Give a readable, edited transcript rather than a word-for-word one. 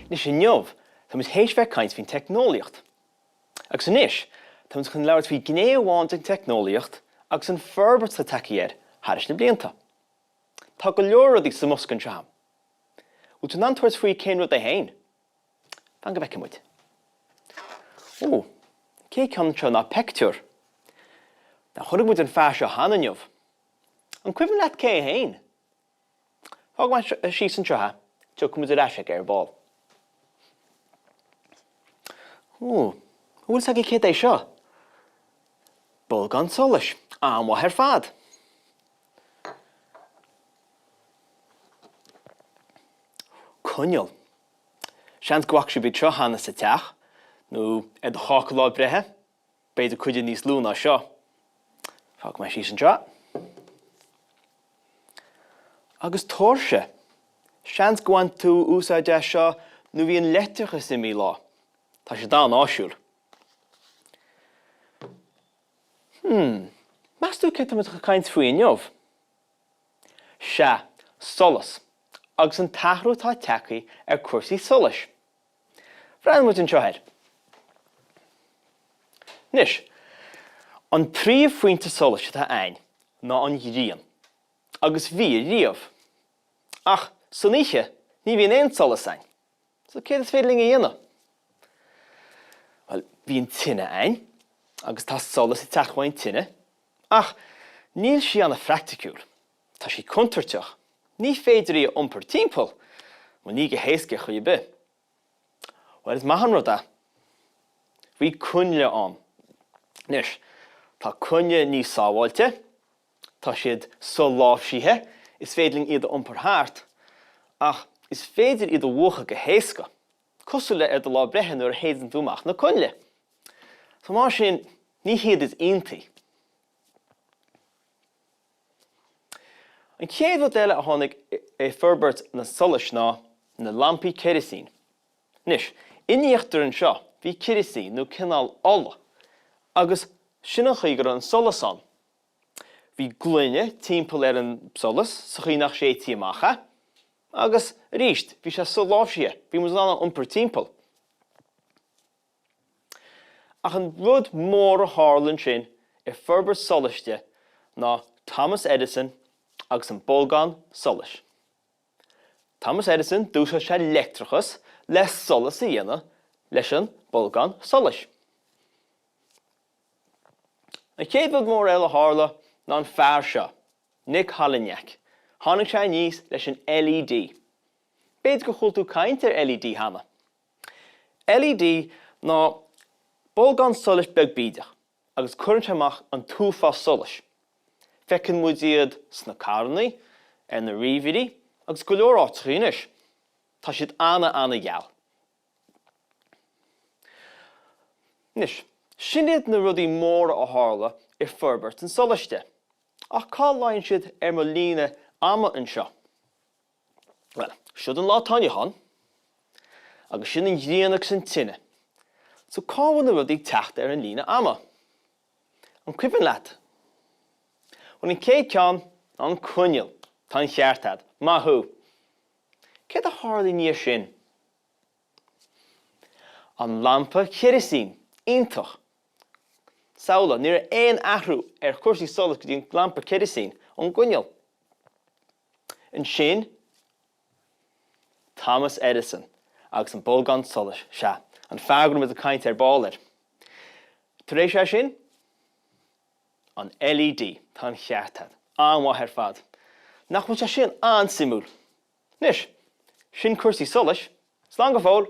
Nis sin neamh, tá mus héis bheith caint faoin teicneolaíocht. Agus inis, tá mus chun leabhart faoi gnéamháin an teicneolaíocht agus an Forbairt sa takeíar thairis na mblianta. Tá go leor rudaí sa muscan seo. Út an antuairt faoi cén rud é hain. Fan go bheice muid. Ó, cé ceann seo ná pictiúr. Na chuirg muid an fear seo hana neamh. An cuimhin leat cé hain. Thug mai síos an trotha, tuach muid ar eisic ar ball. Ó, bhfuil sa cé é seo? Bolgán solais, amhaith ar fad. Cúineal. Seans gwaach si bit seo hana sa teach, nó ed a chácaláid brethe, beidir cuidir níos lú ná seo. Fág mai síos an trá. Agus tóirse. Seans gwain tú úsáid de seo nó bhí an leitúchas i mí lá. Tá sé dá an áisiúil. Mas tú ceit am a caint faoi neamh? Se, solas, agus an tathrú tá teacaí ar chúrsaí solais. Bhreathnaigh muid an seohéir. Nis, an príomhphointe solais atá ain ná an rian, agus bhí riamh. Ach, san oíche, ní bhíon éon solas ain. So céad is féidir a dhéanamh? Wel, bhíon tine ain, agus tá solas i teachmhain tine. Ach, níl si an a fracticúil. Tá si contarteach. Ní féidir í iompar timpeall, má ní go héasca chu be. Wel, is maithan rud bhí cúnle an. Nis, tá cúnle ní sábháilte, tá siad soláimhsíthe, is féidir iad iompar thart, ach is féidir iad bhuacha go héasca. Cosúil le ar do lá brethe nuair a héadann tú amach na cúnle. Tá mar sin ní héad is iontaí. An céad bhd eile a tháinig é Forbairt na solais ná na lampaí céiricín. Nis, iníochttar an seo, bhí céiricín nó cinál olla, agus sinna chuigear an solas an. Bhí glúine timpeall ar an solas sa chuoinach sé tíamacha, agus ríist, bhí sé soláimhsíthe, bhí mu anna iompar timpeall. Ach an rud mór a hálann sin i Forbairt solaiste ná Thomas Edison agus an bolgán solais. Thomas Edison dúsa sé leictrachas le solas a dhéanamh leis an bolgán solais. An chéad rud mór eile a hála ná an fear seo, Nick Hallinneach. Tháinig sé níos leis an LED. Beidir go chul tú caint ar LED hana. LED ná bolgán solais beag bídeach, agus cuireann amach an túfás solais. Fecinn muid iad sna carnaí, ar na ríomhairí, agus go leor áitrínis. Tá siad anna gheall. Nis, sin iad na rudaí mór a hála i Forbairt an solaiste. Ach cá láonn siad ar mo líne ama an seo. Well, siad an lá tainneán, agus sin an dhéanach san tine. So cá bhfuil na rudaí teacht ar an líne ama. An cuimhin leat. When in cé ceann an cúineal tá an cheartad, maithú. Cé a hála níos sin? An lampa céiricín, iontach. Saola, níor éon athrú ar chúrsaí solas go dtí lampa céiricín an cúineal. An sin, Thomas Edison agus an bolgán solais se, an feagramm with a caint ar báil ar. Tar éis sé sin, an LED tá an cheartad, anmhaith ar fad. Nach mu sin ansimúil. Nis, sin chúrsaí solais, slán go fóil,